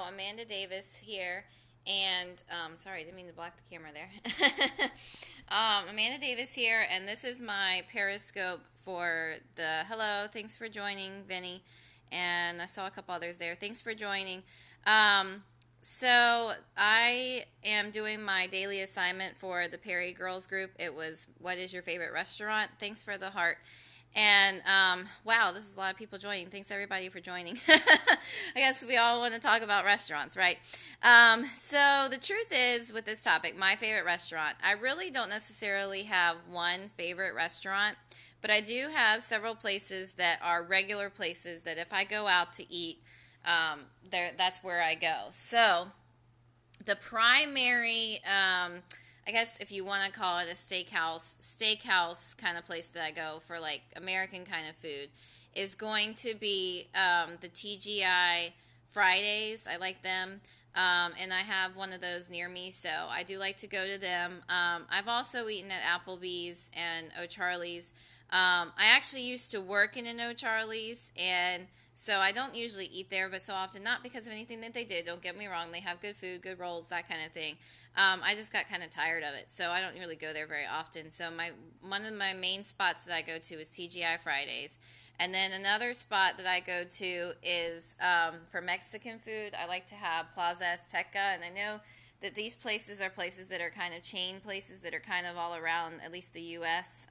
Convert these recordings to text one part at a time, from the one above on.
Amanda Davis here, and sorry, I didn't mean to block the camera there. Amanda Davis here, and this is my Periscope for the hello. Thanks for joining, Vinny, and I saw a couple others there. Thanks for joining. So I am doing my daily assignment for the PeriGirls group. It was, what is your favorite restaurant? Thanks for the heart. And wow, this is a lot of people joining. Thanks everybody for joining. I guess we all want to talk about restaurants, right? So the truth is, with this topic, my favorite restaurant, I really don't necessarily have one favorite restaurant, but I do have several places that are regular places that if I go out to eat, that's where I go. So the primary, I guess if you want to call it a steakhouse kind of place that I go for like American kind of food, is going to be the TGI Fridays. I like them. And I have one of those near me, so I do like to go to them. I've also eaten at Applebee's and O'Charlie's. I actually used to work in an O'Charlie's, and so I don't usually eat there, but so often, not because of anything that they did. Don't get me wrong. They have good food, good rolls, that kind of thing. I just got kind of tired of it, so I don't really go there very often. So one of my main spots that I go to is TGI Fridays. And then another spot that I go to is for Mexican food. I like to have Plaza Azteca, and I know that these places are places that are kind of chain places that are kind of all around, at least the U.S.,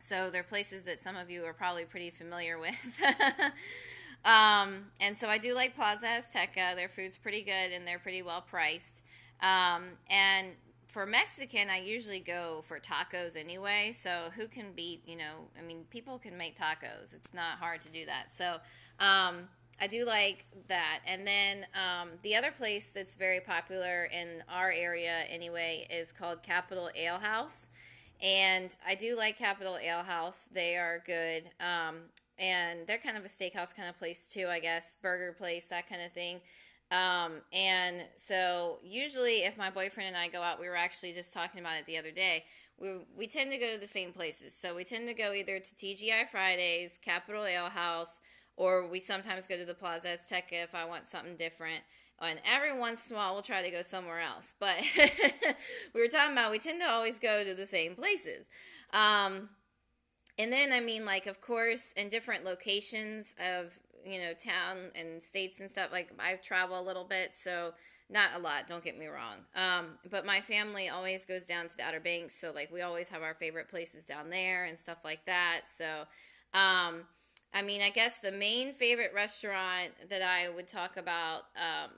so they're places that some of you are probably pretty familiar with. And so I do like Plaza Azteca. Their food's pretty good and they're pretty well priced. And for Mexican, I usually go for tacos anyway. So who can beat, I mean, people can make tacos. It's not hard to do that. So I do like that. And then the other place that's very popular in our area anyway is called Capital Ale House. And I do like Capital Ale House. They are good. And they're kind of a steakhouse kind of place too, I guess. Burger place, that kind of thing. And so usually if my boyfriend and I go out, we were actually just talking about it the other day, we tend to go to the same places. So we tend to go either to TGI Fridays, Capital Ale House, or we sometimes go to the Plaza Azteca if I want something different. And every once in a while, we'll try to go somewhere else. But we were talking about we tend to always go to the same places. And then, I mean, like, of course, in different locations of, town and states and stuff, like, I travel a little bit, so not a lot, don't get me wrong. But my family always goes down to the Outer Banks, so, like, we always have our favorite places down there and stuff like that. So, I mean, I guess the main favorite restaurant that I would talk about,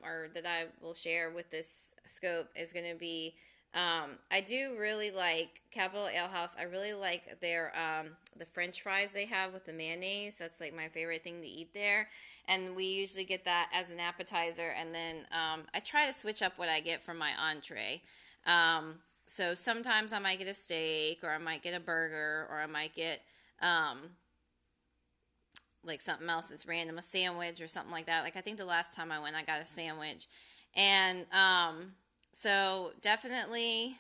or that I will share with this scope, is going to be, I do really like Capital Ale House. I really like their, the French fries they have with the mayonnaise. That's like my favorite thing to eat there. And we usually get that as an appetizer. And then, I try to switch up what I get for my entree. So sometimes I might get a steak, or I might get a burger, or I might get, like something else that's random, a sandwich or something like that. Like I think the last time I went, I got a sandwich. And so definitely,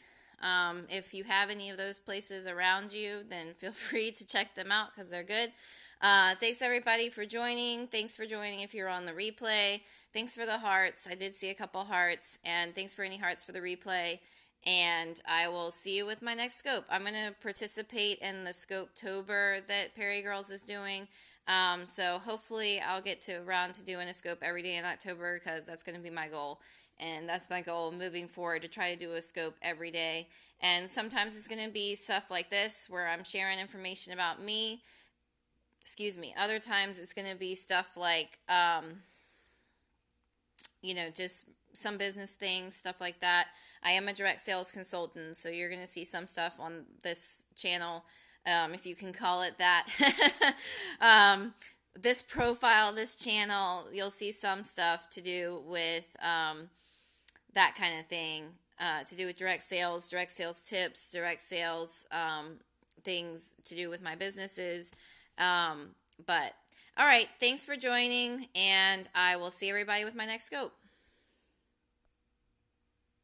if you have any of those places around you, then feel free to check them out because they're good. Thanks everybody for joining. Thanks for joining if you're on the replay. Thanks for the hearts. I did see a couple hearts, and thanks for any hearts for the replay. And I will see you with my next scope. I'm going to participate in the Scope-tober that PeriGirls is doing. So hopefully I'll get around to doing a scope every day in October, because that's going to be my goal. And that's my goal moving forward, to try to do a scope every day. And sometimes it's going to be stuff like this where I'm sharing information about me. Other times it's going to be stuff like, just some business things, stuff like that. I am a direct sales consultant, so you're going to see some stuff on this channel, if you can call it that. This profile, this channel, you'll see some stuff to do with that kind of thing, to do with direct sales tips, direct sales things to do with my businesses. But all right, thanks for joining, and I will see everybody with my next scope.